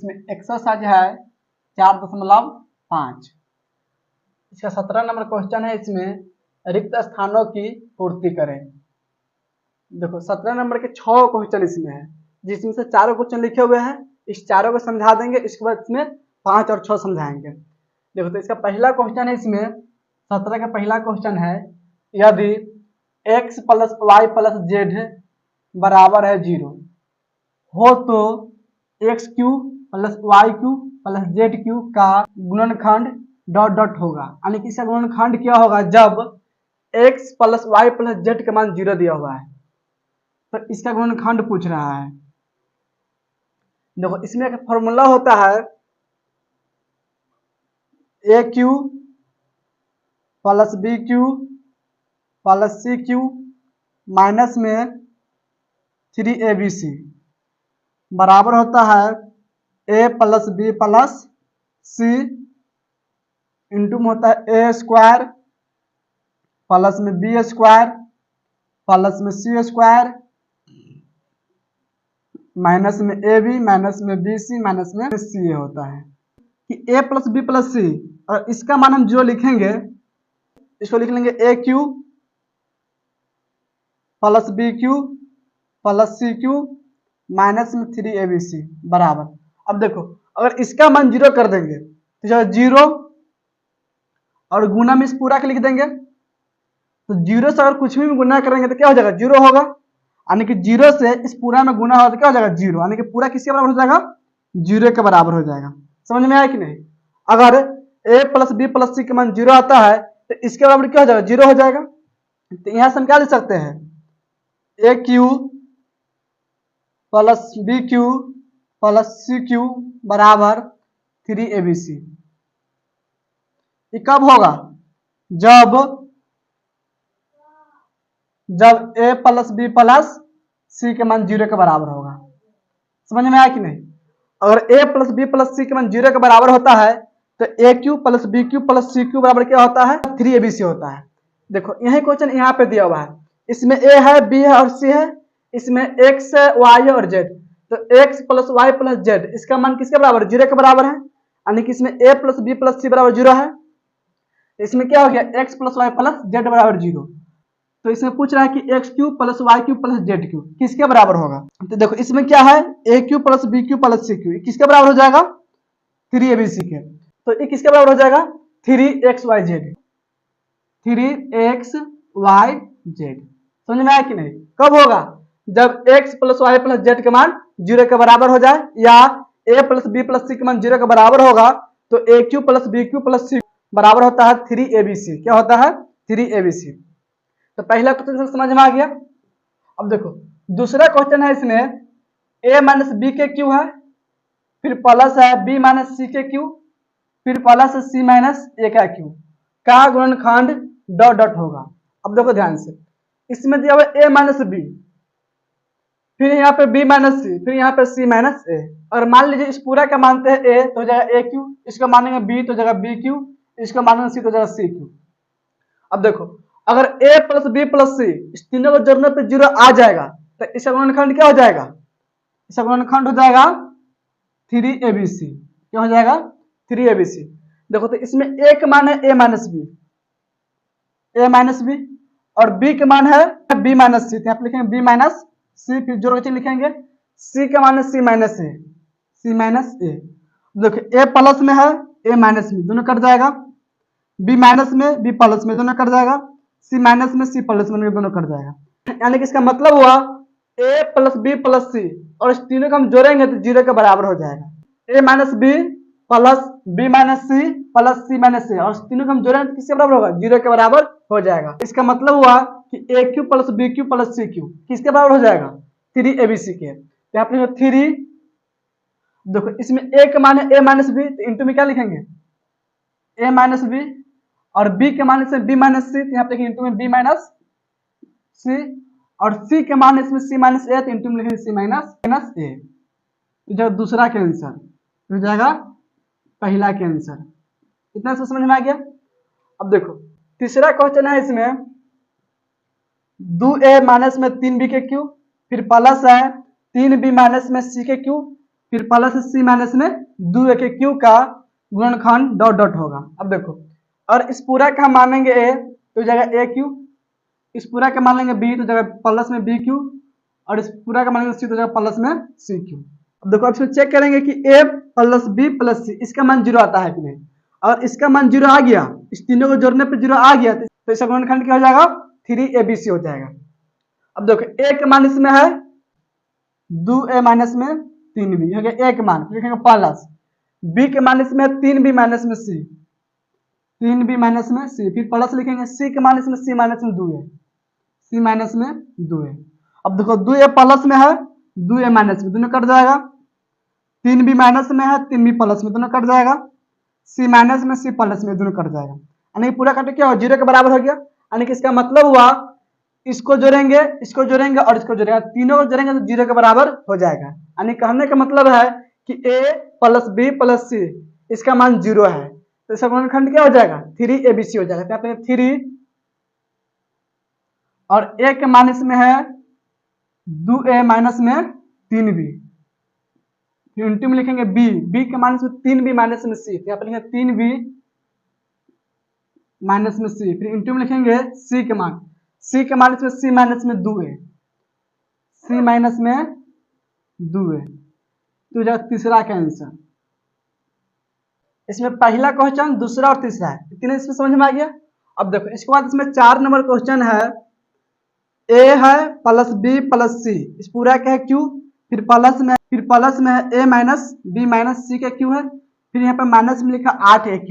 इसमें एक्सरसाइज है 4.5। इसका 17 नंबर क्वेश्चन है। इसमें रिक्त स्थानों की पूर्ति करें। देखो 17 नंबर के 6 क्वेश्चन इसमें है, जिसमें से 4 क्वेश्चन लिखे हुए हैं। इस चारों को समझा देंगे, इसके बाद इसमें 5 और 6 समझाएंगे। देखो तो इसका पहला क्वेश्चन है, इसमें 17 का पहला क्वेश्चन है, यदि x plus Y plus Z बराबर है 0 हो तो X cube plus Y cube plus Z cube का गुणनखंड डॉट डॉट होगा। यानी कि इसका गुणनखंड क्या होगा जब x plus Y plus Z का मान 0 दिया हुआ है, तो इसका गुणनखंड पूछ रहा है। देखो इसमें एक फॉर्मूला होता है A cube plus B cube plus C cube minus में 3abc बराबर होता है A plus B plus C into में होता है ए स्क्वायर प्लस में बी स्क्वायर प्लस में सी स्क्वायर माइनस में ए बी माइनस में बी सी माइनस में सी होता है कि A plus B plus C, और इसका मान हम जो लिखेंगे इसको लिख लेंगे A cube plus B cube plus C cube minus में 3abc बराबर। अब देखो अगर इसका मान 0 कर देंगे तो जो 0 और गुना में इस पूरा के लिख देंगे, तो 0 से अगर कुछ भी गुना करेंगे तो क्या हो जाएगा 0 होगा। यानी कि 0 से इस पूरा में गुना हो तो क्या हो जाएगा 0, यानी कि पूरा किसके बराबर हो जाएगा 0 के बराबर हो जाएगा। समझ में आया कि नहीं। अगर a plus B plus C का मान 0 आता है तो इसके बराबर क्या हो जाएगा 0 हो जाएगा। तो यहां से हम क्या लिख सकते हैं A cube plus B cube plus C cube बराबर 3abc। ये कब होगा जब a plus B plus C के मान 0 के बराबर होगा। समझ में आया कि नहीं। अगर a plus B plus C के मान 0 के बराबर होता है तो A cube plus B cube plus C cube बराबर क्या होता है 3abc होता है। देखो यही क्वेश्चन यहाँ पे दिया हुआ है, इसमें a है b है और c है, इसमें x है y है और z। तो x plus Y plus Z इसका मान किसके बराबर 0 के बराबर है, यानी कि इसमें a plus B plus C बराबर 0 है। इसमें क्या हो गया x plus Y plus Z बराबर 0। तो इसमें पूछ रहा है कि X cube plus Y cube plus Z cube किसके बराबर होगा। तो देखो इसमें क्या है A cube plus B cube plus C cube किसके बराबर हो जाएगा 3abc के। तो ये किसके बराबर हो जाएगा 3xyz 3xyz। समझ में आया कि नहीं। कब होगा जब x plus Y plus Z का मान 0 के बराबर हो जाए, या a plus B plus C का मान 0 के बराबर होगा, तो A cube plus B cube plus C बराबर होता है 3abc। क्या होता है 3abc। तो पहला क्वेश्चन समझ में आ गया। अब देखो दूसरा क्वेश्चन है, इसमें a माइनस बी के क्यू है, फिर प्लस है b माइनस सी के क्यू, फिर प्लस सी माइनस ए का क्यू का गुणनखंड डॉट डॉट होगा। अब देखो ध्यान से, इसमें दिया हुआ a माइनस बी, फिर यहाँ पे b माइनस सी, फिर यहाँ पे c माइनस ए। और मान लीजिए इस पूरा का मानते हैं a तो हो जाएगा ए क्यू, इसका मानेंगे b तो हो जाएगा बी क्यू, इसका मानेंगे c तो हो जाएगा सी क्यू। अब देखो अगर a प्लस बी प्लस सी इस तीनों को जोड़ने पे 0 आ जाएगा तो इसका गुणनखंड क्या हो जाएगा, इसका गुणनखंड हो जाएगा 3abc। क्या हो जाएगा 3abc। देखो तो इसमें a का मान है a माइनस बी और b का मान है b माइनस सी। यहाँ पे लिखेंगे b माइनस सी, फिर जोड़ के लिखेंगे c का मान है c माइनस ए। देखो a प्लस में है a माइनस में, दोनों कट जाएगा, b माइनस में b प्लस में दोनों कट जाएगा, c माइनस में c प्लस में दोनों कट जाएगा। यानी कि इसका मतलब हुआ a plus B plus C, और इस तीनों को हम जोड़ेंगे तो 0 के बराबर हो जाएगा। a minus B plus B minus C plus C minus A, और इस तीनों को हम जोड़ेंगे तो किसके बराबर होगा 0 के बराबर हो जाएगा। इसका मतलब हुआ कि A cube plus B cube plus C cube किसके बराबर हो जाएगा 3abc के। तो यहाँ पे 3, देखो इसमें a का मान है a माइनस बी, तो इंटू में क्या लिखेंगे a माइनस बी, और b के मान से b माइनस सी, तो यहाँ पे इंटू में b माइनस सी, और c के मान इसमें c माइनस ए, तो इंटू में लिखेंगे c माइनस ए। जो दूसरा के आंसर हो जाएगा पहला के आंसर। इतना से समझ में आ गया। अब देखो तीसरा क्वेश्चन है, इसमें 2a माइनस में 3b के क्यू, फिर प्लस है 3b माइनस में c के क्यू, फिर प्लस सी माइनस में 2a के क्यू का गुणनखंड डॉट डॉट होगा। अब देखो, और इस पूरा का हम मानेंगे a तो जाएगा a क्यू, इस पूरा का मान लेंगे b तो जाएगा प्लस में b क्यू, और इस पूरा का मान लेंगे c तो जाएगा प्लस में c क्यू। अब देखो, अब इसमें चेक करेंगे कि a plus b plus c इसका मान 0 आता है कि नहीं। और इसका मान 0 आ गया, इस तीनों को जोड़ने पर 0 आ गया तो इसका गुणनखंड क्या हो जाएगा 3abc हो जाएगा। अब देखो a का मान इसमें है 2a माइनस में 3b हो गया a का मान, लिखेंगे प्लस b के मान इसमें 3b माइनस में c, 3b माइनस में c, फिर प्लस लिखेंगे c के मान इसमें c माइनस में 2a, c माइनस में 2a। अब देखो 2a प्लस में है 2a माइनस में, दोनों कट जाएगा, 3b माइनस में है 3b प्लस में, दोनों कट जाएगा, c माइनस में c प्लस में, दोनों कट जाएगा, यानी पूरा कट क्या हो 0 के बराबर हो गया। यानी कि इसका मतलब हुआ इसको जोड़ेंगे और इसको जोड़ेंगे, तीनों को जोड़ेंगे तो 0 के बराबर हो जाएगा। यानी कहने का मतलब है कि a plus b plus c इसका मान 0 है, तो इसका गुणनखंड क्या हो जाएगा 3abc हो जाएगा। तो यहाँ पे 3 और a के मान इसमें है 2a माइनस में 3b, फिर इंटू में लिखेंगे b के मान इसमें 3b माइनस में c, तो यहाँ पे लिखेंगे 3b माइनस में c, फिर इंटू में लिखेंगे c के मान इसमें c माइनस में 2a, c माइनस में 2a, तो जाएगा तीसरा का आंसर। इसमें पहला क्वेश्चन, दूसरा और तीसरा है, तीनों इसमें समझ में आ गया। अब देखो इसके बाद इसमें 4 नंबर क्वेश्चन है, a है प्लस b प्लस c, इस पूरा का है q, फिर प्लस में है a minus b minus c का q है, फिर यहाँ पे माइनस में लिखा 8aq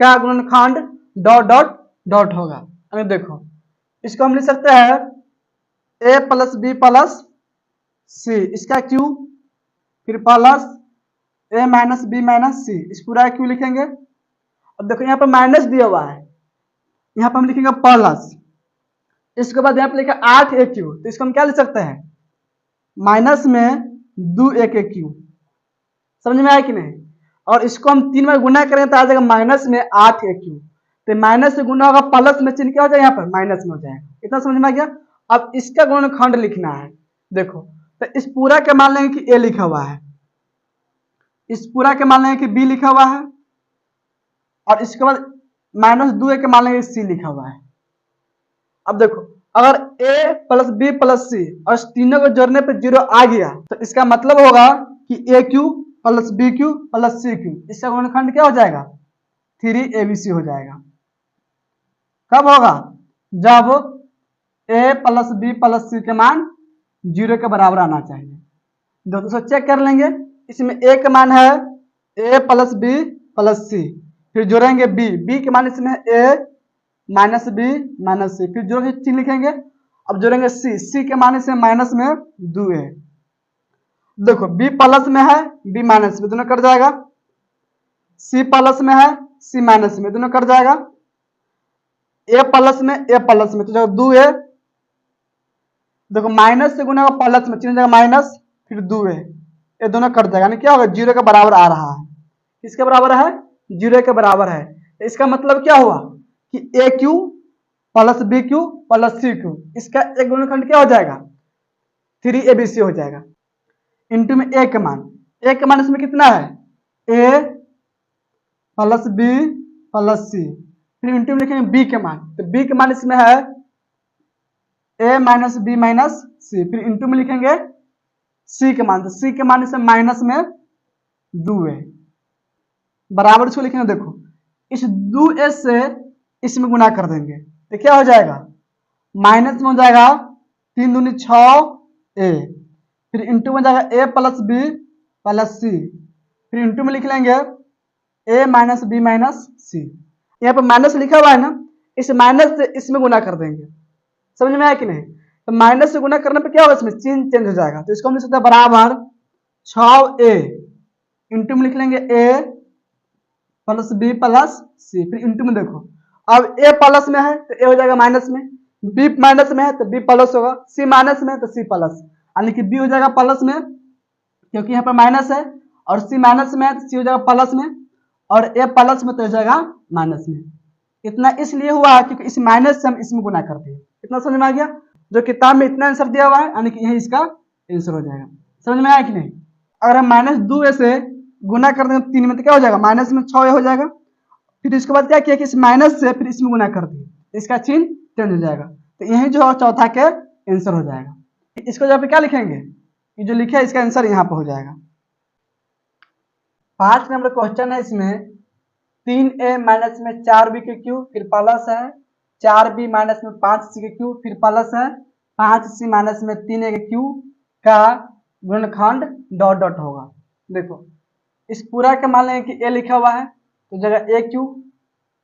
का गुणनखंड डॉट डॉट डॉट होगा। अरे देखो इसको हम लिख सकते हैं a plus b plus c इसका q, फिर plus a minus b minus c इस पूरा q लिखेंगे। अब देखो यहाँ पर माइनस दिया हुआ है, यहाँ पर हम लिखेंगे प्लस, इसके बाद यहाँ पे लिखा 8aq, तो इसको हम क्या लिख सकते हैं माइनस में 2aq, समझ में आया कि नहीं। और इसको हम 3 बार गुना करें तो आ जाएगा माइनस में 8aq, तो माइनस से गुना होगा प्लस में चिन्ह क्या हो जाएगा यहाँ पर माइनस में हो जाएगा। इतना समझ में आ गया। अब इसका गुणनखंड लिखना है। देखो तो इस पूरा के मान लेंगे कि a लिखा हुआ है, इस पूरा के मान लेंगे कि b लिखा हुआ है, और इसके बाद माइनस 2a के मान लेंगे c लिखा हुआ है। अब देखो अगर a plus b plus c और इस तीनों को जोड़ने पर 0 आ गया तो इसका मतलब होगा कि aq plus bq plus cq इसका गुणनखंड क्या हो जाएगा 3abc हो जाएगा। कब होगा जब a plus b plus c के मान 0 के बराबर आना चाहिए। दोस्तों चेक कर लेंगे, इसमें a का मान है a plus b plus c, फिर जोड़ेंगे b के मान इसमें a minus b minus c, फिर जोड़ के चिन्ह लिखेंगे। अब जोड़ेंगे c के मान इसमें माइनस में 2a, देखो b प्लस में है b माइनस में, दोनों कट जाएगा, c प्लस में है c माइनस में, दोनों कट जाएगा, a प्लस में तो जाएगा 2a, देखो माइनस से गुना प्लस में चिन्ह जाएगा माइनस, फिर 2a, ये दोनों कट जाएगा, यानी क्या होगा 0 के बराबर आ रहा है। किसके बराबर है 0 के बराबर है। इसका मतलब क्या हुआ कि aq plus bq plus cq इसका एक गुणनखंड क्या हो जाएगा 3abc हो जाएगा। इंटू में a का मान इसमें कितना है a plus b plus c, फिर इंटू में लिखेंगे b के मान, तो b के मान इसमें है a minus b minus c, फिर इंटू में लिखेंगे c के मान, तो c के मान इसमें माइनस में 2a बराबर इसको लिखेंगे। देखो इस 2a से इसमें गुना कर देंगे तो क्या हो जाएगा माइनस में हो जाएगा 3 दूनी 6a, फिर इंटू में जाएगा a plus b plus c, फिर इंटू में लिख लेंगे a minus b minus c। यहाँ पर माइनस लिखा हुआ है ना, इस माइनस से इसमें गुना कर देंगे, समझ में आया कि नहीं। तो माइनस से गुना करने पर क्या होगा इसमें चिन्ह चेंज हो जाएगा, तो इसको हम लिख सकते हैं बराबर 6a, इंटू में लिख लेंगे a plus b plus c, फिर इंटू में देखो अब a प्लस में है तो a हो जाएगा माइनस में, b माइनस में है तो b प्लस होगा, c माइनस में है तो c प्लस, यानी कि b हो जाएगा प्लस में क्योंकि यहाँ पर माइनस है, और c माइनस में है तो c हो जाएगा प्लस में, और a प्लस में तो हो जाएगा माइनस में। इतना इसलिए हुआ क्योंकि इस माइनस से हम इसमें गुना करते हैं। इतना समझ में आ गया, जो किताब में इतना आंसर दिया हुआ है यानी कि यही इसका आंसर हो जाएगा। समझ में आया कि नहीं। अगर हम -2a से गुना कर देंगे 3 में तो क्या हो जाएगा, माइनस में 6a हो जाएगा। फिर इसके बाद क्या किया कि इस माइनस से फिर इसमें गुना कर दिए, इसका चिन्ह चेंज हो जाएगा। तो यही जो चौथा के आंसर हो जाएगा। इसको जहाँ पे क्या लिखेंगे, ये जो लिखे है इसका आंसर यहाँ पे हो जाएगा। 5 नंबर क्वेश्चन है, इसमें 3a माइनस में 4b के क्यूब फिर प्लस है 4b माइनस में 5c के क्यूब फिर प्लस है 5c माइनस में 3a के क्यूब का गुणनखंड डॉट डॉट होगा। देखो इस पूरा का मान लेंगे कि a लिखा हुआ है तो जगह a क्यूब,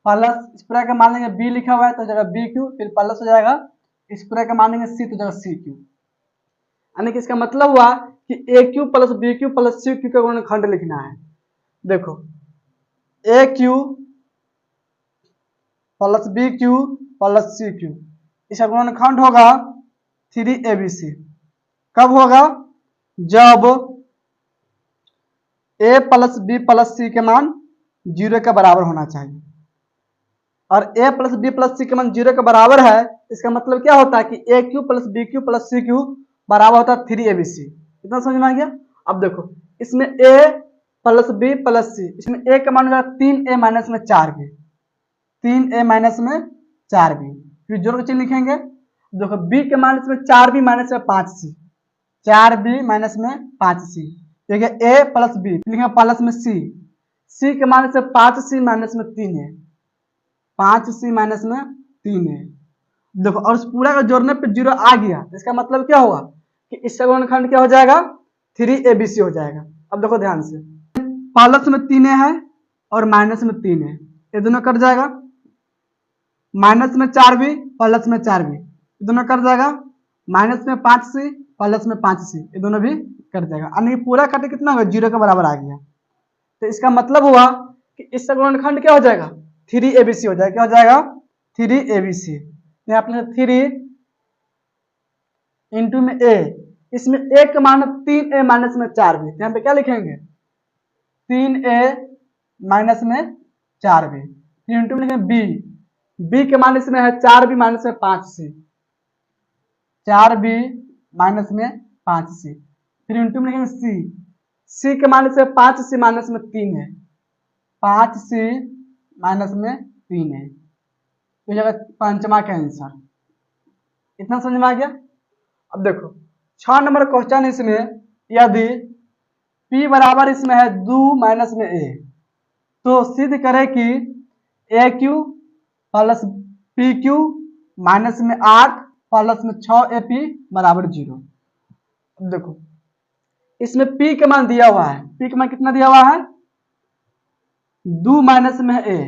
प्लस इस पूरा का मान लेंगे b लिखा हुआ है तो जगह b क्यूब, फिर प्लस हो जाएगा इस पूरा का मान लेंगे c तो जगह c क्यूब। यानी कि इसका मतलब हुआ कि a cube plus b cube plus c cube का गुणनखंड लिखना है। देखो a cube plus b cube plus c cube, इसका गुणनखंड होगा 3abc। कब होगा, जब a plus b plus c के मान 0 के बराबर होना चाहिए। और a plus b plus c के मान 0 के बराबर है, इसका मतलब क्या होता है कि a cube plus b cube plus c cube बराबर होता है 3abc। इतना समझ में आ गया। अब देखो इसमें a plus b plus c, इसमें a का मान होगा 3a माइनस में 4b, 3a माइनस में 4b, फिर जोड़ के चिन्ह लिखेंगे। देखो b के मान इसमें 4b माइनस में 5c, 4b माइनस में 5c, देखिए a प्लस b लिखेंगे प्लस में c के मान से 5c माइनस में 3a, 5c माइनस में 3a। देखो और उस पूरा का जोड़ने पे 0 आ गया, इसका मतलब क्या होगा कि इसका गुणनखंड क्या हो जाएगा, 3abc हो जाएगा। अब देखो ध्यान से, प्लस में 3a है और माइनस में 3a, ये दोनों कट जाएगा। माइनस में 4b प्लस में 4b, ये दोनों कट जाएगा। माइनस में 5c प्लस में 5c, ये दोनों भी कट जाएगा। यानी पूरा कटे कितना होगा, 0 के बराबर आ गया। तो इसका मतलब हुआ कि इसका गुणनखंड क्या हो जाएगा, 3abc हो जाएगा। क्या हो जाएगा, 3abc। यहाँ पे 3 इंटू में a, इसमें a का मान 3a माइनस में 4b, यहाँ पे क्या लिखेंगे 3a माइनस में 4b, फिर इंटू में लिखेंगे b के मान इसमें है 4b माइनस में 5c, 4b माइनस में 5c, फिर इंटू में लिखेंगे c के मान से 5c माइनस में 3 है, 5c माइनस में 3 है, तो जगह पंचमा का आंसर। इतना समझ में आ गया। अब देखो 6 नंबर क्वेश्चन इसमें, यदि p बराबर इसमें है 2 माइनस में a, तो सिद्ध करे कि a cube plus p cube minus में 8 प्लस में 6ap बराबर 0। अब देखो इसमें p का मान दिया हुआ है, p का मान कितना दिया हुआ है 2 माइनस में a,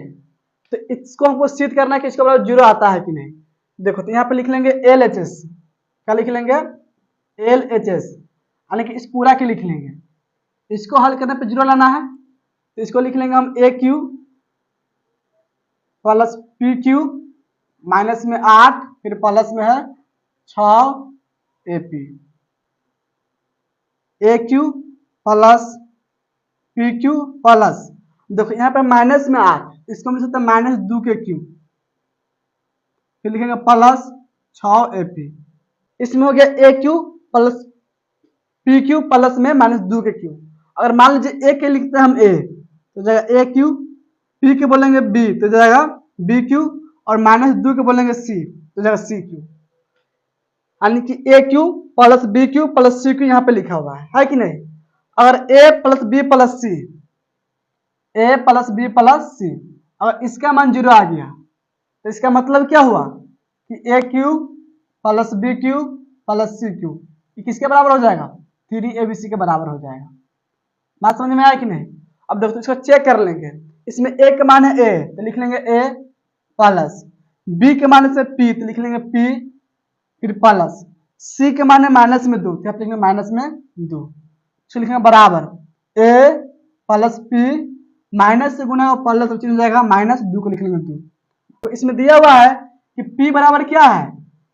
तो इसको हमको सिद्ध करना है कि इसके बराबर 0 आता है कि नहीं। देखो तो यहाँ पे लिख लेंगे LHS, क्या लिख लेंगे LHS, यानी कि इस पूरा के लिख लेंगे। इसको हल करने पे 0 लाना है, तो इसको लिख लेंगे हम a cube plus p cube minus में 8 फिर प्लस में है 6ap, a cube plus p cube plus, देखो यहाँ पे माइनस में 8, इसको मिल सकता है माइनस 2 के क्यूब, फिर लिखेंगे प्लस 6ap। इसमें हो गया a cube plus p cube plus में माइनस 2 के क्यूब। अगर मान लीजिए a के लिखते हैं हम a, तो जाएगा a क्यूब, p के बोलेंगे b तो जाएगा b क्यूब, और माइनस 2 के बोलेंगे c तो जाएगा c क्यूब। यानी कि a cube plus b cube plus c cube यहाँ पे लिखा हुआ है कि नहीं। अगर a plus b plus c, a plus b plus c, अगर इसका मान 0 आ गया तो इसका मतलब क्या हुआ कि a cube plus b cube plus c cube, ये किसके बराबर हो जाएगा 3abc के बराबर हो जाएगा। बात समझ में आया कि नहीं। अब दोस्तों इसको चेक कर लेंगे, इसमें a का मान है a तो लिख लेंगे a प्लस, b के मान से p तो लिख लेंगे p, फिर प्लस c के मान है माइनस में 2 तो आप लिखेंगे माइनस में 2, इसको लिखेंगे बराबर a प्लस p, माइनस से गुना प्लस हो जाएगा माइनस 2 को लिख लेंगे 2। तो इसमें दिया हुआ है कि p बराबर क्या है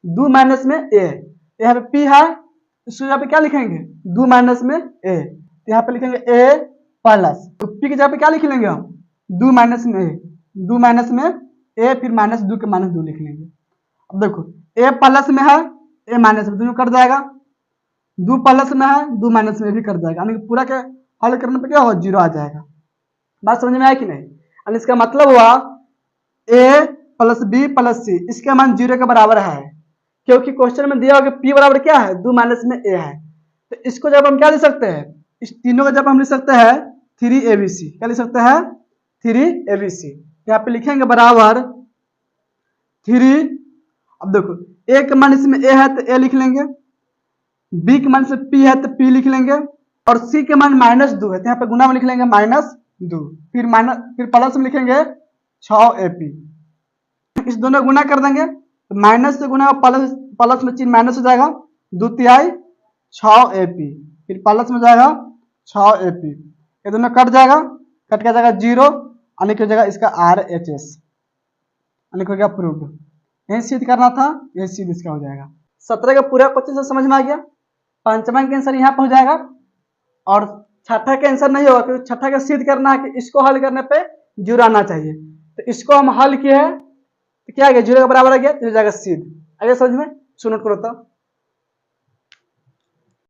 2 माइनस में a, यहाँ पे p है, इसको यहाँ पे क्या लिखेंगे 2 माइनस में a, तो यहाँ पे लिखेंगे a प्लस, तो p की जगह पे क्या लिख लेंगे हम 2 माइनस में a, 2 माइनस में a, फिर माइनस 2 के माइनस 2 लिख लेंगे। अब देखो a प्लस में है a माइनस में, दोनों कट जाएगा, दो प्लस में है, दो माइनस में भी कर जाएगा, यानी कि पूरा के हल करने पे क्या होगा, 0 आ जाएगा। बात समझ में आया कि नहीं? यानी इसका मतलब हुआ a प्लस बी प्लस सी, इसका मान 0 के बराबर है, क्योंकि क्वेश्चन में दिया होगा p बराबर क्या है, 2 माइनस में a है। तो इसको जब हम क्या लिख सकते हैं, इस तीनों को जब हम लिख सकते हैं 3abc, क्या लिख सकते हैं 3abc। यहाँ पे लिखेंगे बराबर 3, अब देखो a के मान इसमें a है तो a लिख लेंगे, b के मान इसमें p है तो p लिख लेंगे, और c के मान -2 है तो यहाँ पे गुना में लिख लेंगे -2, फिर प्लस में लिखेंगे 6ab। इस दोनों गुना कर देंगे तो माइनस से गुना प्लस में चिन्ह माइनस हो जाएगा, 2 तिहाई 6ab, फिर प्लस में जाएगा 6ab, ये दोनों कट जाएगा, कट के जाएगा 0, यानी कि हो जाएगा इसका RHS, यानी हो गया प्रूव्ड। यही सिद्ध करना था, यही सिद्ध इसका हो जाएगा। 17 का पूरा क्वेश्चन से समझ में आ गया। पंचमा का आंसर यहाँ पर हो जाएगा, और छठा का आंसर नहीं होगा, क्योंकि छठा का सिद्ध करना है कि इसको हल करने पे 0 आना चाहिए। तो इसको हम हल किए हैं तो क्या आ गया, 0 के बराबर आ गया, तो हो जाएगा सिद्ध। आगे समझ में, सुनो करो तो